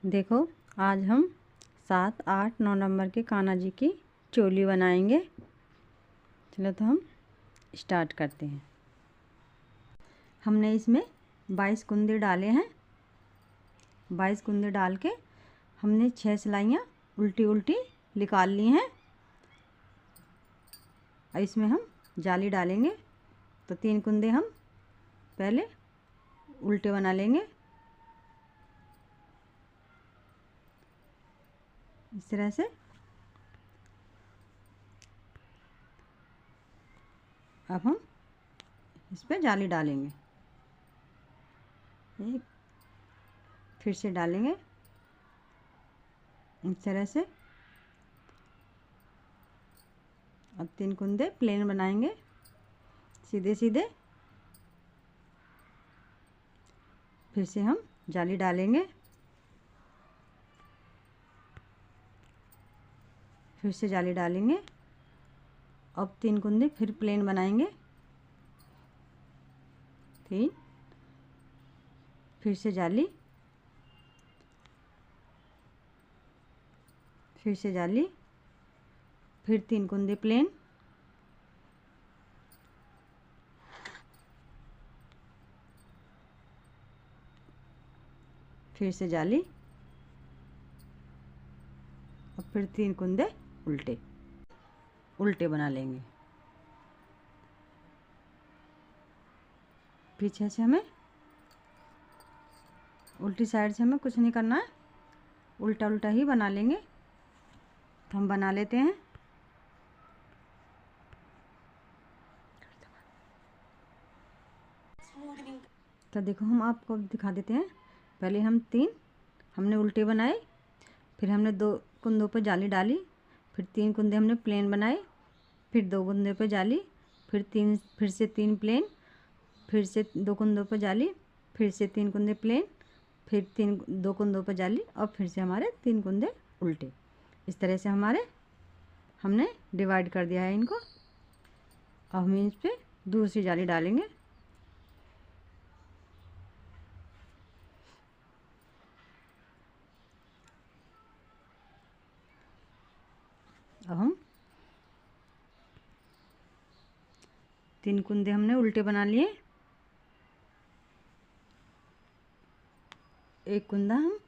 देखो, आज हम 7, 8, 9 नंबर के कान्हा जी की चोली बनाएंगे। चलो तो हम स्टार्ट करते हैं। हमने इसमें 22 कुंदे डाले हैं। 22 कुंदे डाल के हमने 6 सिलाइयाँ उल्टी उल्टी निकाल ली हैं। और इसमें हम जाली डालेंगे। तो 3 कुंदे हम पहले उल्टे बना लेंगे इस तरह से। अब हम इस पर जाली डालेंगे, एक फिर से डालेंगे इस तरह से। अब 3 कुंदे प्लेन बनाएंगे सीधे सीधे। फिर से हम जाली डालेंगे, फिर से जाली डालेंगे। अब 3 कुंदे फिर प्लेन बनाएंगे, 3, फिर से जाली, फिर से जाली, फिर 3 कुंदे प्लेन, फिर से जाली, और फिर 3 कुंदे उल्टे उल्टे बना लेंगे। पीछे से हमें उल्टी साइड से हमें कुछ नहीं करना है, उल्टा उल्टा ही बना लेंगे। तो हम बना लेते हैं। तो देखो, हम आपको दिखा देते हैं। पहले हम 3 हमने उल्टे बनाए, फिर हमने 2 कुंदों पर जाली डाली, फिर 3 कुंदे हमने प्लेन बनाए, फिर 2 कुंदे पर जाली, फिर से 3 प्लेन, फिर से 2 कुंदों पर जाली, फिर से 3 कुंदे प्लेन, फिर 2 कुंदों पर जाली, और फिर से हमारे 3 कुंदे उल्टे। इस तरह से हमने डिवाइड कर दिया है इनको। अब हम इस पर दूसरी जाली डालेंगे। अब हम 3 कुंदे हमने उल्टे बना लिए, एक कुंदा हम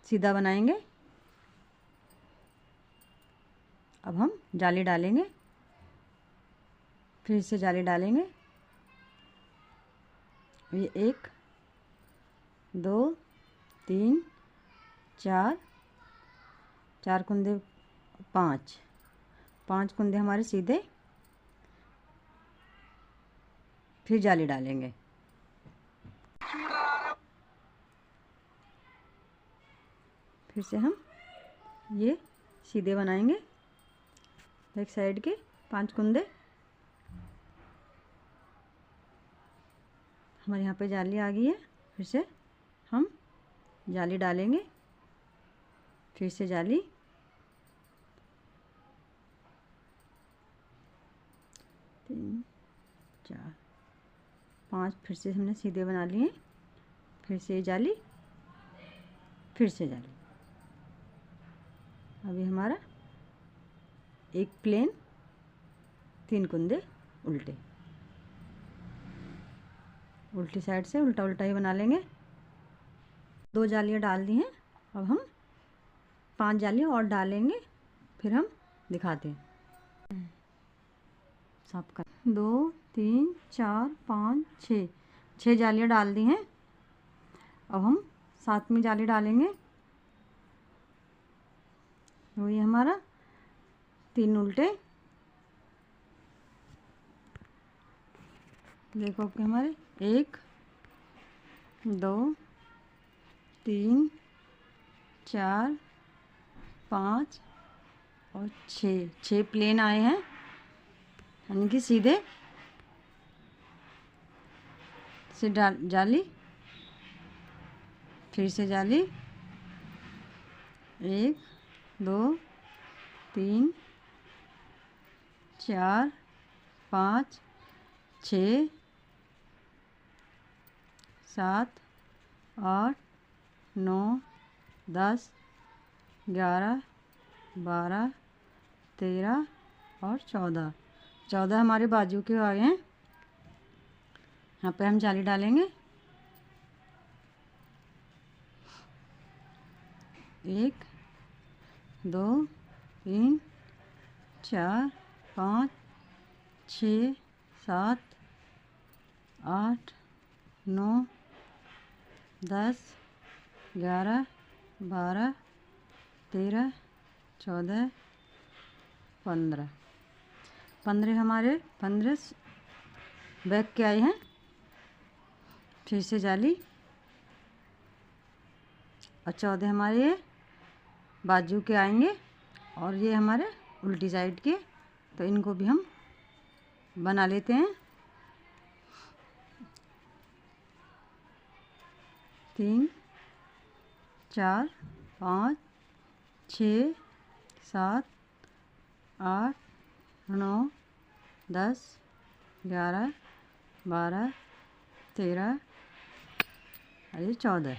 सीधा बनाएंगे। अब हम जाली डालेंगे, फिर से जाली डालेंगे। ये 1, 2, 3, 4 कुंदे, 5 कुंदे हमारे सीधे, फिर जाली डालेंगे। फिर से हम ये सीधे बनाएंगे एक साइड के 5 कुंदे। हमारे यहाँ पे जाली आ गई है। फिर से हम जाली डालेंगे, फिर से जाली, 3, 4, 5 फिर से हमने सीधे बना लिए। फिर से जाली, फिर से जाली। अभी हमारा एक प्लेन, 3 कुंदे उल्टे, उल्टी साइड से उल्टा उल्टा ही बना लेंगे। 2 जालियाँ डाल दी हैं। अब हम 5 जालियाँ और डालेंगे, फिर हम दिखाते हैं। साफ कर 2, 3, 4, 5, 6 जालियाँ डाल दी हैं। अब हम 7वीं जाली डालेंगे। वही हमारा 3 उल्टे। देखो कि हमारे 1, 2, 3, 4, 5 और 6 प्लेन आए हैं, यानी कि सीधे से जाली, फिर से जाली, 1, 2, 3, 4, 5, 6, 7, 8, 9, 10, 11, 12, 13 और 14। 14 हमारे बाजू के आ गए हैं। यहाँ पे हम जाली डालेंगे। 1, 2, 3, 4, 5, 6, 7, 8, 9, 10, 11, 12, 13, 14, 15। 15 हमारे 15 बैक के आए हैं। फिर से जाली और 14 हमारे बाजू के आएंगे और ये हमारे उल्टी साइड के, तो इनको भी हम बना लेते हैं। 3, 4, 5, 6, 7, 8, 9, 10, 11, 12, 13 और ये 14।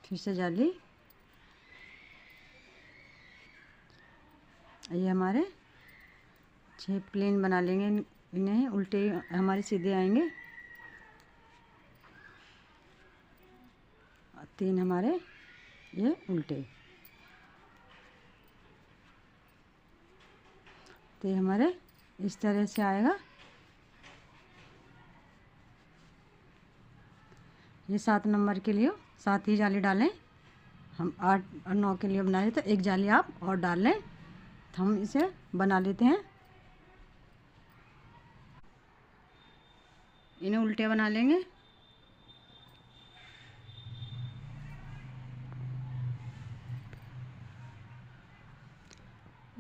फिर से जाली। ये हमारे 6 प्लेन बना लेंगे। इन्हें उल्टे हमारे सीधे आएंगे। 3 हमारे ये उल्टे। तो ये हमारे इस तरह से आएगा। ये 7 नंबर के लिए 7 ही जाली डालें। हम 8 और 9 के लिए बना रहे, तो एक जाली आप और डाल लें। तो हम इसे बना लेते हैं। इन्हें उल्टे बना लेंगे।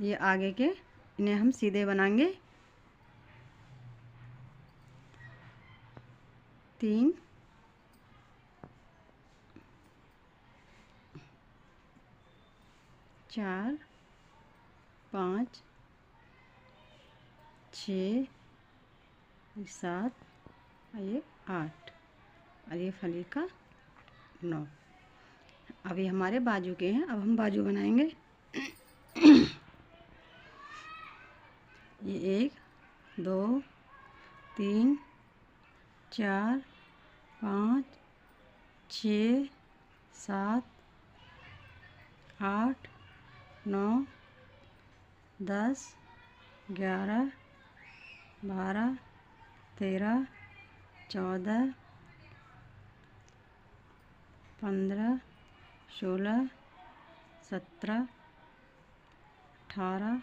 ये आगे के, इन्हें हम सीधे बनाएंगे। 3, 4, 5, 6, 7 और ये 8 और ये फली का 9। अभी हमारे बाजू के हैं। अब हम बाजू बनाएंगे। ये 1, 2, 3, 4, 5, 6, 7, 8, 9, 10, 11, 12, 13, 14, 15, 16, 17, 18,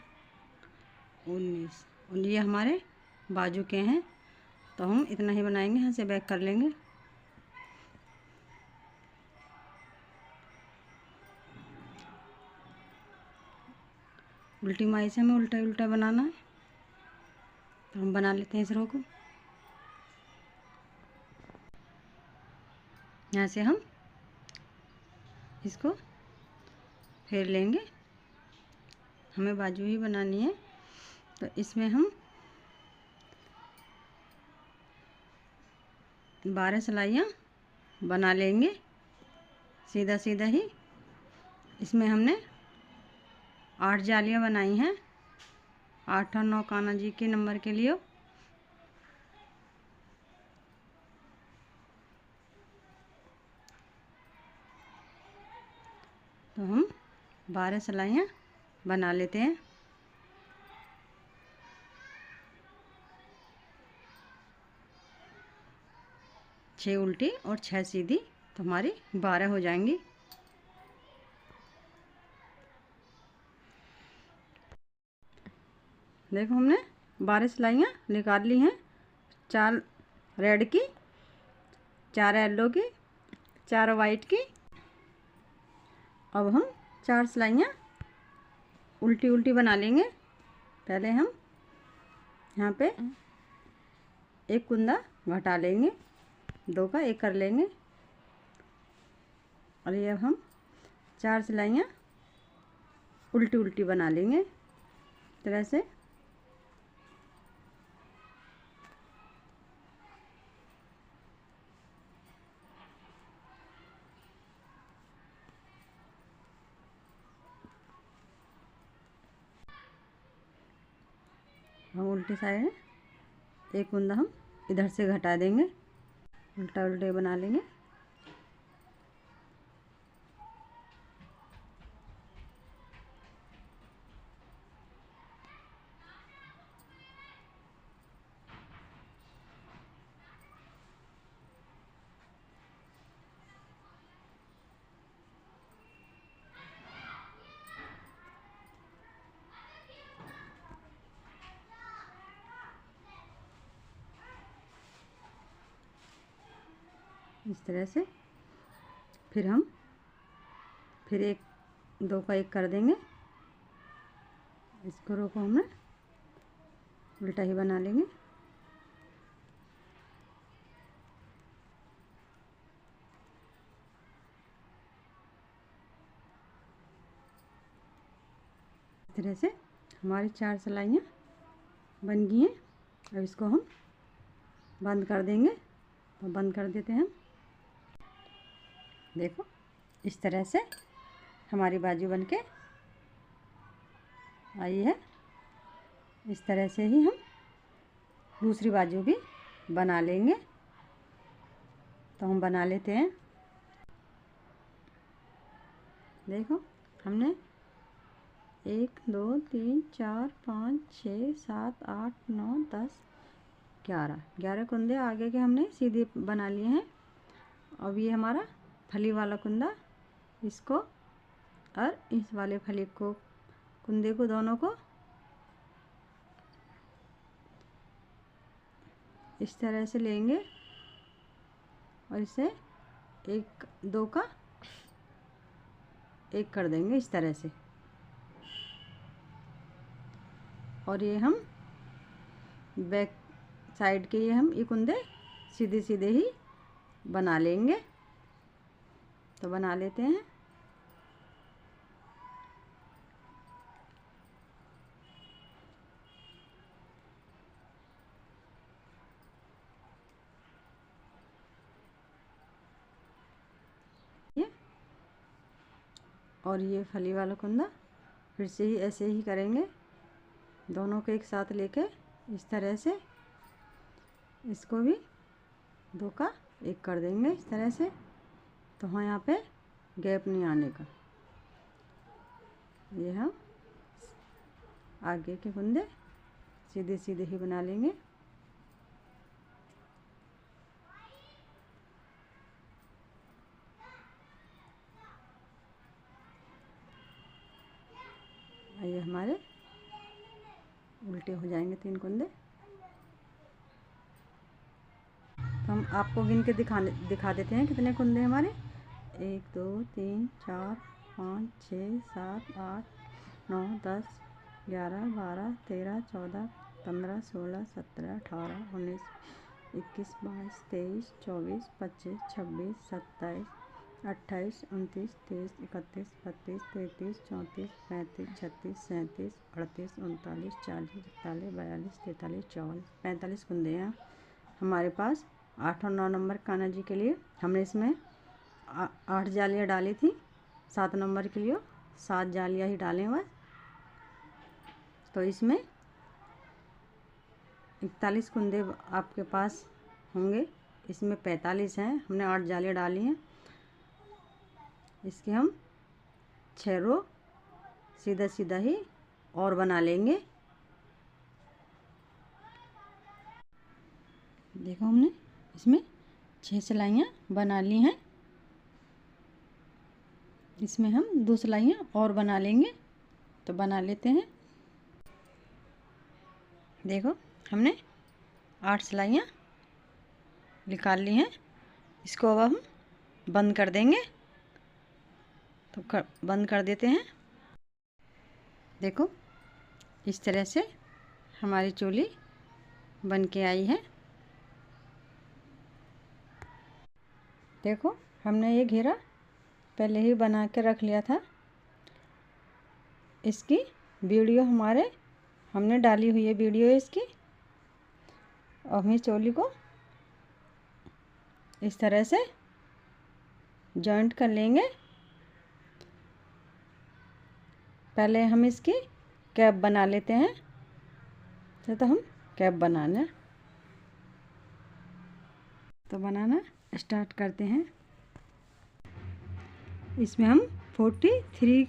19। और ये हमारे बाजू के हैं, तो हम इतना ही बनाएंगे। यहाँ से बैक कर लेंगे। उल्टी माई से हमें उल्टा उल्टा बनाना है, तो हम बना लेते हैं इस रो को। यहाँ से हम इसको फेर लेंगे। हमें बाजू ही बनानी है, तो इसमें हम 12 सिलाइयाँ बना लेंगे सीधा सीधा ही। इसमें हमने 8 जालियाँ बनाई हैं। 8 और 9 कान्हा जी के नंबर के लिए। तो हम 12 सिलाइयाँ बना लेते हैं। छः उल्टी और 6 सीधी, तो हमारी 12 हो जाएंगी। देखो हमने 12 सिलाइयाँ निकाल ली हैं। 4 रेड की, 4 येलो की, 4 वाइट की। अब हम 4 सिलाइयाँ उल्टी उल्टी बना लेंगे। पहले हम यहाँ पे एक कुंदा घटा लेंगे, 2 का 1 कर लेंगे। और ये अब हम 4 सिलाइयाँ उल्टी उल्टी बना लेंगे तरह से। हम उल्टी साइड एक कुंदा हम इधर से घटा देंगे, उल्टा उल्टे बना लेंगे। इस तरह से फिर हम एक दो का एक कर देंगे। इसको रो को हमने उल्टा ही बना लेंगे। इस तरह से हमारी 4 सिलाइयाँ बन गई हैं। अब इसको हम बंद कर देंगे। तो बंद कर देते हैं हम। देखो इस तरह से हमारी बाजू बनके आई है। इस तरह से ही हम दूसरी बाजू भी बना लेंगे। तो हम बना लेते हैं। देखो हमने 1 2 3 4 5 6 7 8 9 10 11 कुंदे आगे के हमने सीधे बना लिए हैं। अब ये हमारा फली वाला कुंदा, इसको और इस वाले फली को कुंदे को दोनों को इस तरह से लेंगे और इसे एक दो का एक कर देंगे इस तरह से। और ये हम बैक साइड के ये कुंदे सीधे सीधे ही बना लेंगे। तो बना लेते हैं। और ये फली वाला कुंदा फिर से ही ऐसे ही करेंगे, दोनों को एक साथ लेके इस तरह से इसको भी दो का एक कर देंगे इस तरह से। तो हाँ यहाँ पे गैप नहीं आने का। ये हम आगे के कुंदे सीधे सीधे ही बना लेंगे। ये हमारे उल्टे हो जाएंगे 3 कुंदे। तो हम आपको गिन के दिखा देते हैं कितने कुंदे हमारे। 1 2 3 4 5 6 7 8 9 10 11 12 13 14 15 16 17 18 19 21 22 23 24 25 26 27 28 29 30 31 32 33 34 35 36 37 38 39 40 41 42 43 44 45 कुंदे हैं हमारे पास। 8 और 9 नंबर कान्हा जी के लिए हमने इसमें 8 जालियाँ डाली थी। 7 नंबर के लिए 7 जालियाँ ही डालें बस। तो इसमें 41 कुंदे आपके पास होंगे। इसमें 45 हैं, हमने 8 जालियाँ डाली हैं। इसके हम 6 रो सीधा सीधा ही और बना लेंगे। देखो हमने इसमें 6 सिलाइयाँ बना ली हैं। इसमें हम 2 सिलाइयाँ और बना लेंगे। तो बना लेते हैं। देखो हमने 8 सिलाइयाँ निकाल ली हैं। इसको अब हम बंद कर देंगे। तो बंद कर देते हैं। देखो इस तरह से हमारी चोली बन के आई है। देखो हमने ये घेरा पहले ही बना के रख लिया था। इसकी वीडियो हमने डाली हुई है वीडियो इसकी। और हम चोली को इस तरह से जॉइंट कर लेंगे। पहले हम इसकी कैप बना लेते हैं। तो हम कैप बनाना स्टार्ट करते हैं। इसमें हम 43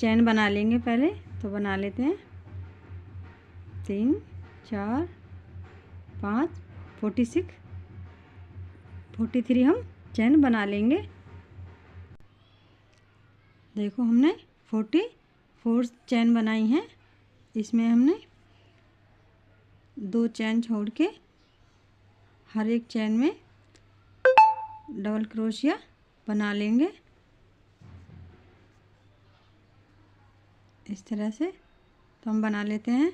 चैन बना लेंगे पहले। तो बना लेते हैं 3 4 5 43 हम चैन बना लेंगे। देखो हमने 44 चैन बनाई हैं। इसमें हमने 2 चैन छोड़ के हर एक चैन में डबल क्रोशिया बना लेंगे इस तरह से। तो हम बना लेते हैं।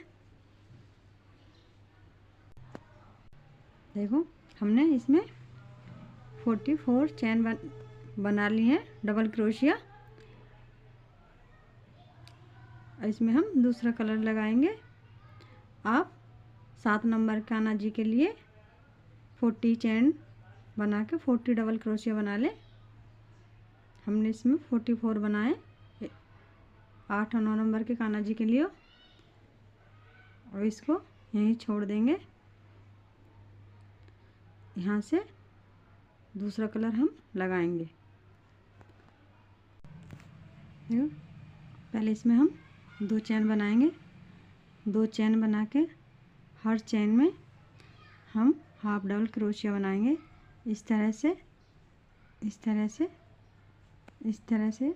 देखो हमने इसमें 44 चैन बना ली हैं डबल क्रोशिया। इसमें हम दूसरा कलर लगाएंगे। आप 7 नंबर कान्हा जी के लिए 40 चैन बना के 40 डबल क्रोशिया बना लें। हमने इसमें 44 बनाए 8 और 9 नंबर के कान्हा जी के लिए। और इसको यहीं छोड़ देंगे। यहाँ से दूसरा कलर हम लगाएंगे। पहले इसमें हम 2 चैन बनाएंगे। 2 चैन बना के हर चैन में हम हाफ डबल क्रोशिया बनाएंगे इस तरह से, इस तरह से, इस तरह से।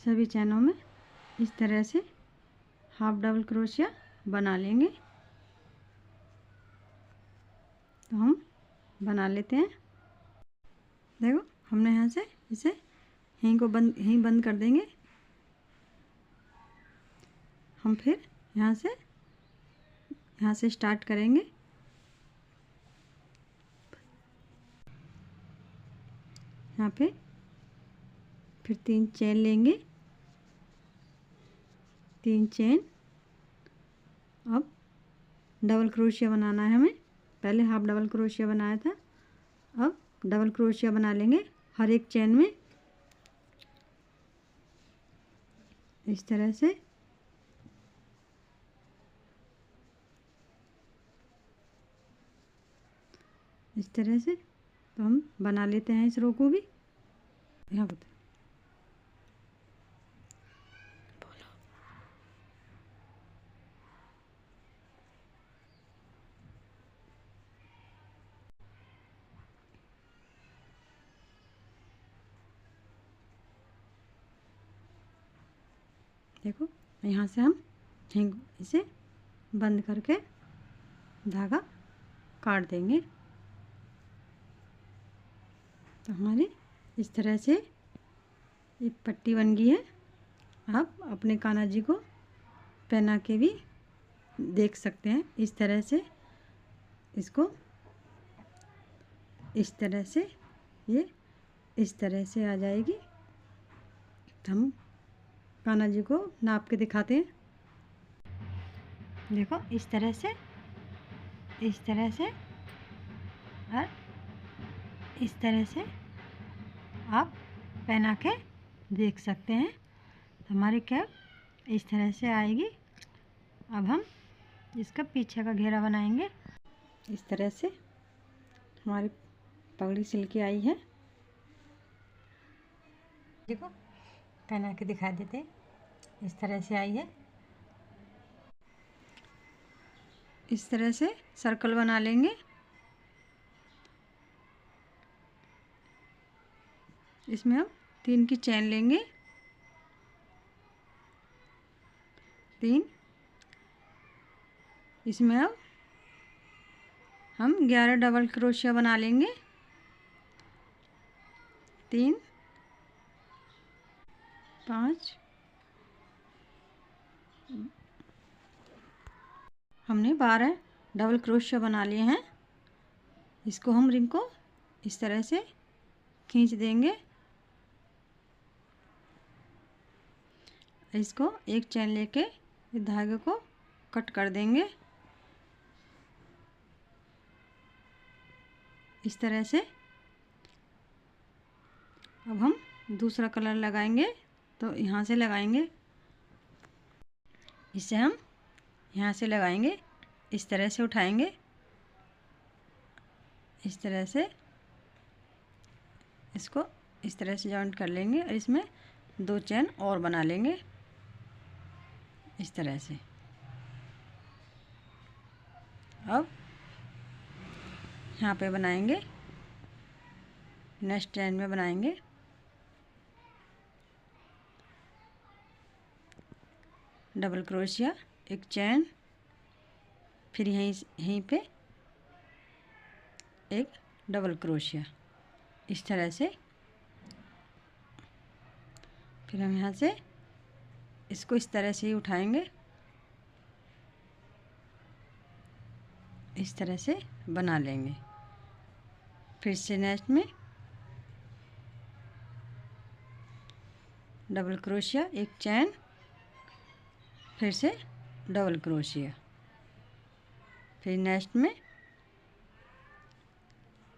सभी चैनों में इस तरह से हाफ डबल क्रोशिया बना लेंगे। तो हम बना लेते हैं। देखो हमने यहाँ से इसे यहीं बंद कर देंगे। हम फिर यहाँ से स्टार्ट करेंगे। यहाँ पे फिर 3 चैन लेंगे। 3 चैन। अब डबल क्रोशिया बनाना है हमें। पहले हाफ डबल क्रोशिया बनाया था। अब डबल क्रोशिया बना लेंगे हर एक चैन में इस तरह से। इस तरह से। तो हम बना लेते हैं इस रो को भी। यहाँ बता देखो यहाँ से हम इसे बंद करके धागा काट देंगे। तो हमारी इस तरह से एक पट्टी बन गई है। आप अपने कान्हा जी को पहना के भी देख सकते हैं। इस तरह से इसको इस तरह से ये इस तरह से आ जाएगी। हम कान्हा जी को नाप के दिखाते हैं। देखो इस तरह से और इस तरह से आप पहना के देख सकते हैं। तो हमारी कैप इस तरह से आएगी। अब हम इसका पीछे का घेरा बनाएंगे। इस तरह से हमारी पगड़ी सिल के आई है। देखो पहना के दिखा देते हैं। इस तरह से आई है। इस तरह से सर्कल बना लेंगे। इसमें हम 3 की चैन लेंगे। 3 इसमें अब हम 11 डबल क्रोशिया बना लेंगे। 3 5 हमने 12 डबल क्रोशिया बना लिए हैं। इसको हम रिंग को इस तरह से खींच देंगे। इसको एक चैन लेके इस धागे को कट कर देंगे इस तरह से। अब हम दूसरा कलर लगाएंगे तो यहाँ से लगाएंगे, इसे हम यहाँ से लगाएंगे, इस तरह से उठाएंगे, इस तरह से इसको इस तरह से जॉइंट कर लेंगे और इसमें 2 चेन और बना लेंगे इस तरह से। अब यहाँ पे बनाएंगे, नेक्स्ट चेन में बनाएंगे डबल क्रोशिया, एक चेन, फिर यहीं पे एक डबल क्रोशिया, इस तरह से। फिर हम यहाँ से इसको इस तरह से ही उठाएंगे, इस तरह से बना लेंगे। फिर से नेक्स्ट में डबल क्रोशिया, एक चैन, फिर से डबल क्रोशिया, फिर नेक्स्ट में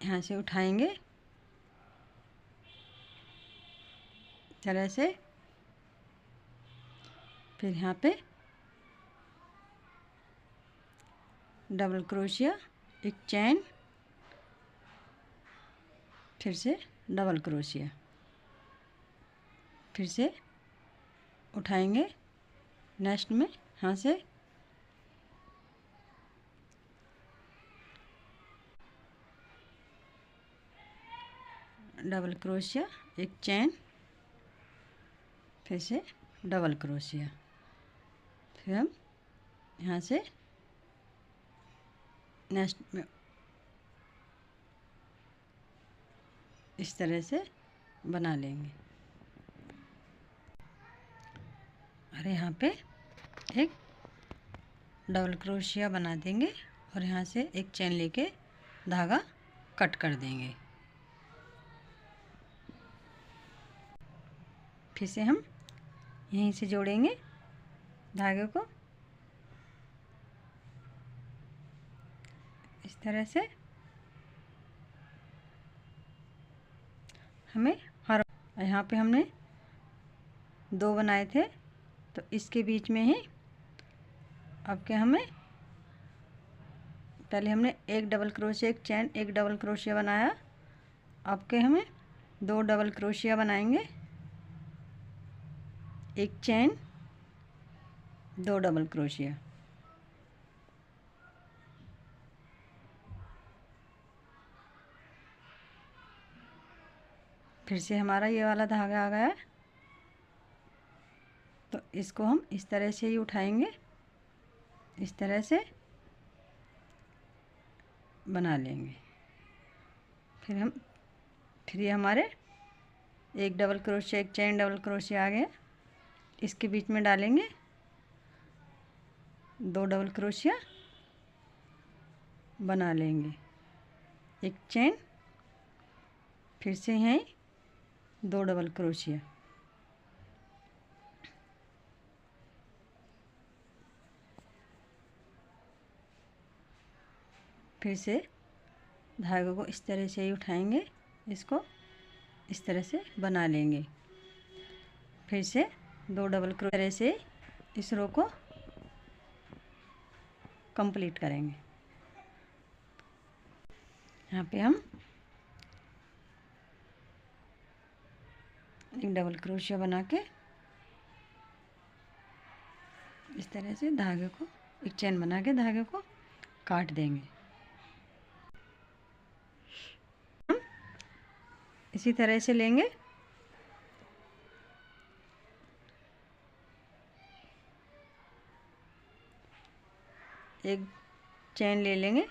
यहाँ से उठाएंगे तरह से, फिर यहाँ पे डबल क्रोशिया, एक चैन, फिर से डबल क्रोशिया, फिर से उठाएंगे नेक्स्ट में यहाँ से डबल क्रोशिया, एक चैन, फिर से डबल क्रोशिया, फिर हम यहाँ से नेक्स्ट में इस तरह से बना लेंगे। और यहाँ पे एक डबल क्रोशिया बना देंगे और यहाँ से एक चैन लेके धागा कट कर देंगे। फिर से हम यहीं से जोड़ेंगे धागे को इस तरह से। हमें हर यहाँ पे हमने 2 बनाए थे तो इसके बीच में ही अब क्या हमें पहले हमने एक डबल क्रोशिया, एक चैन, एक डबल क्रोशिया बनाया। अब के हमें 2 डबल क्रोशिया बनाएंगे, एक चैन, 2 डबल क्रोशिया, फिर से हमारा ये वाला धागा आ गया। तो इसको हम इस तरह से ही उठाएंगे, इस तरह से बना लेंगे। फिर ये हमारे एक डबल क्रोशिया, एक चैन, डबल क्रोशिया आ गया। इसके बीच में डालेंगे 2 डबल क्रोशिया, बना लेंगे एक चैन, फिर से यहीं 2 डबल क्रोशिया, फिर से धागे को इस तरह से ही उठाएंगे, इसको इस तरह से बना लेंगे। फिर से 2 डबल क्रोशिया तरह से इस रो को कंप्लीट करेंगे। यहाँ पे हम एक डबल क्रोशिया बना के इस तरह से धागे को एक चैन बना के धागे को काट देंगे। हम इसी तरह से लेंगे, एक चैन ले लेंगे,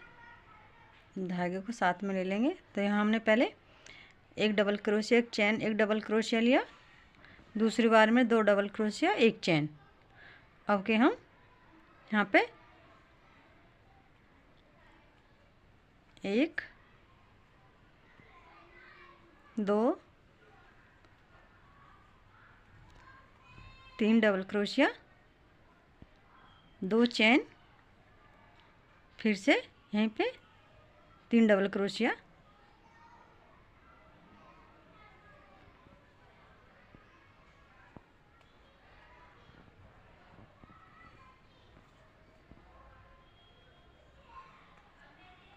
धागे को साथ में ले लेंगे। तो यहाँ हमने पहले एक डबल क्रोशिया, एक चैन, एक डबल क्रोशिया लिया, दूसरी बार में 2 डबल क्रोशिया, एक चैन। अब के हम यहाँ पे 1 2 3 डबल क्रोशिया, 2 चैन, फिर से यहीं पे 3 डबल क्रोशिया,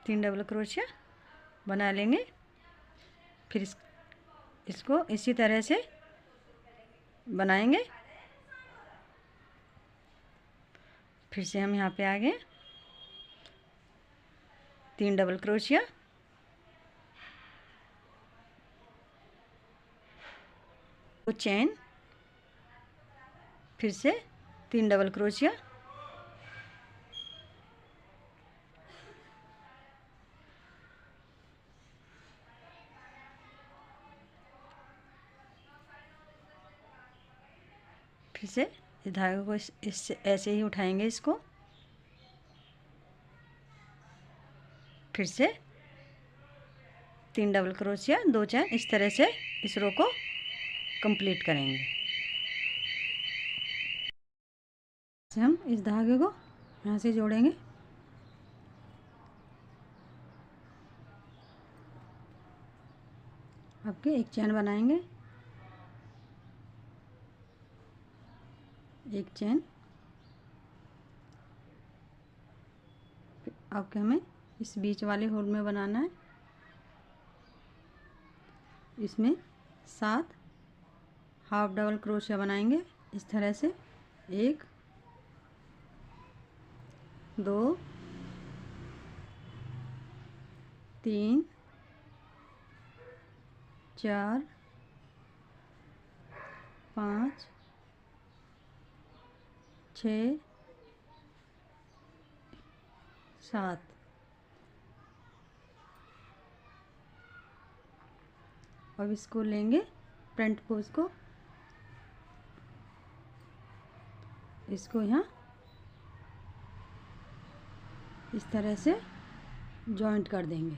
3 डबल क्रोशिया बना लेंगे। फिर इसको इसी तरह से बनाएंगे। फिर से हम यहाँ पे आ गए, 3 डबल क्रोशिया, तो चेन, फिर से 3 डबल क्रोशिया, फिर से इस धागे को इस ऐसे ही उठाएंगे इसको। फिर से 3 डबल क्रोशिया, 2 चेन, इस तरह से इस रो को कंप्लीट करेंगे। हम इस धागे को यहाँ से जोड़ेंगे। आपके एक चैन बनाएंगे, एक चैन। आपके हमें इस बीच वाले होल में बनाना है। इसमें 7 हाफ डबल क्रोशिया बनाएंगे इस तरह से। 1 2 3 4 5 6 7। अब इसको लेंगे फ्रंट पोज को, इसको यहाँ इस तरह से जॉइंट कर देंगे।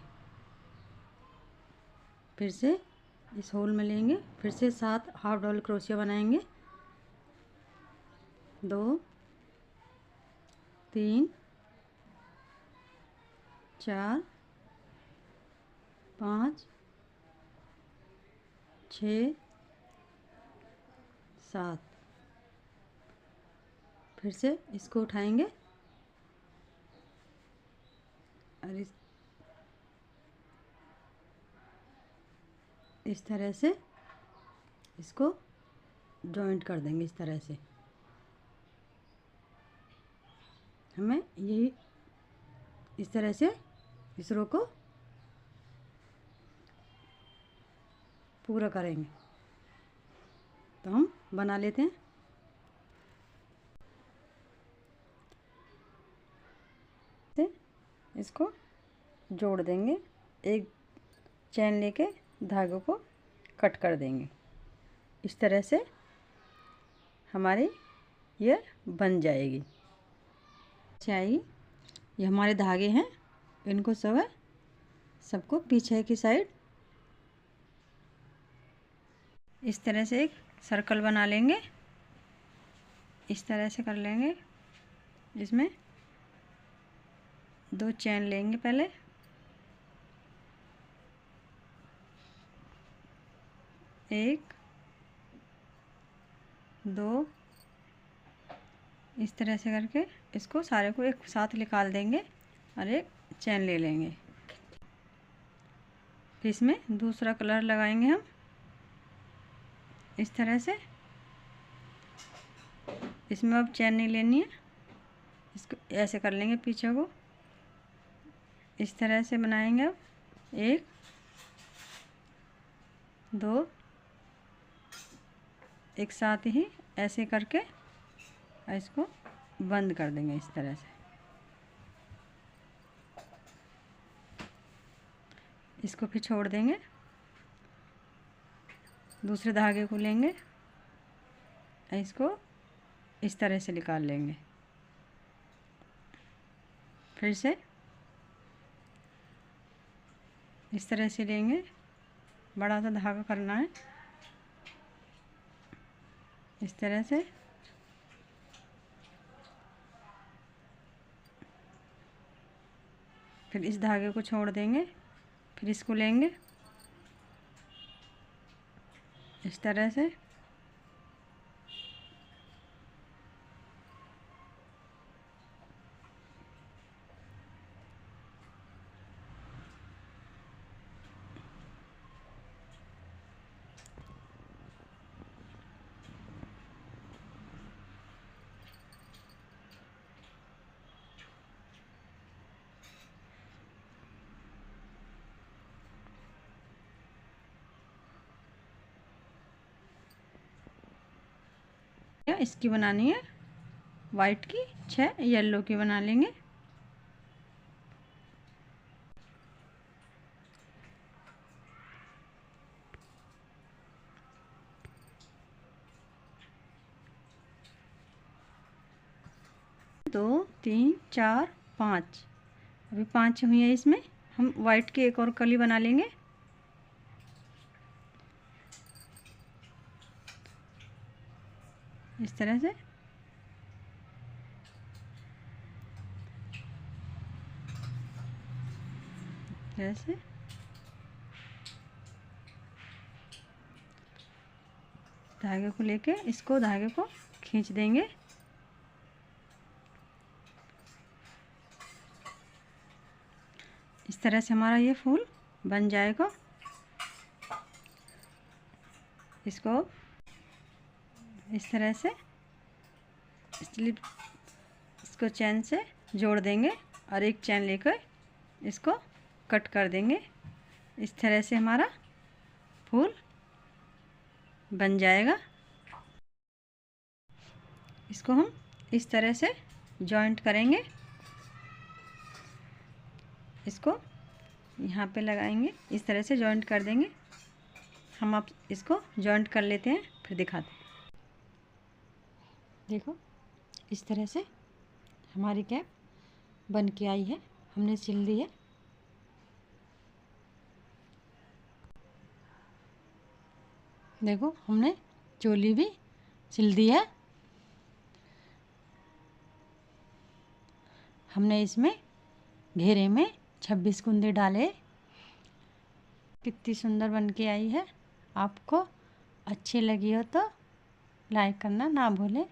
फिर से इस होल में लेंगे, फिर से 7 हाफ डबल क्रोशिया बनाएंगे। 2 3 4 5 6 7। फिर से इसको उठाएंगे और इस तरह से इसको जॉइंट कर देंगे। इस तरह से हमें यही इस तरह से इस रो को पूरा करेंगे। तो हम बना लेते हैं। इसको जोड़ देंगे, एक चैन लेके धागों को कट कर देंगे। इस तरह से हमारी ये बन जाएगी। चाहिए ये हमारे धागे हैं, इनको सबको पीछे की साइड इस तरह से एक सर्कल बना लेंगे। इस तरह से कर लेंगे। इसमें 2 चैन लेंगे पहले, एक 2, इस तरह से करके इसको सारे को एक साथ निकाल देंगे और एक चैन ले लेंगे। फिर इसमें दूसरा कलर लगाएंगे हम इस तरह से। इसमें अब चैन नहीं लेनी है, इसको ऐसे कर लेंगे पीछे को, इस तरह से बनाएंगे। अब 1 2 एक साथ ही ऐसे करके इसको बंद कर देंगे इस तरह से। इसको फिर छोड़ देंगे, दूसरे धागे को लेंगे, इसको इस तरह से निकाल लेंगे। फिर से इस तरह से लेंगे, बड़ा सा धागा करना है इस तरह से। फिर इस धागे को छोड़ देंगे, फिर इसको लेंगे इस तरह से। इसकी बनानी है वाइट की, 6 येलो की बना लेंगे। दो, 3, 4, 5, अभी 5 हुई है। इसमें हम वाइट की एक और कली बना लेंगे। इस तरह से ऐसे धागे को लेके इसको धागे को खींच देंगे। इस तरह से हमारा ये फूल बन जाएगा। इसको इस तरह से स्लिप इसको चैन से जोड़ देंगे और एक चैन लेकर इसको कट कर देंगे। इस तरह से हमारा फूल बन जाएगा। इसको हम इस तरह से जॉइंट करेंगे। इसको यहाँ पे लगाएंगे, इस तरह से जॉइंट कर देंगे। हम अब इसको जॉइंट कर लेते हैं, फिर दिखाते हैं। देखो इस तरह से हमारी कैप बन के आई है, हमने सिल दी है। देखो हमने चोली भी सिल दी है। हमने इसमें घेरे में 26 कुंदे डाले। कितनी सुंदर बन के आई है। आपको अच्छी लगी हो तो लाइक करना ना भूलें।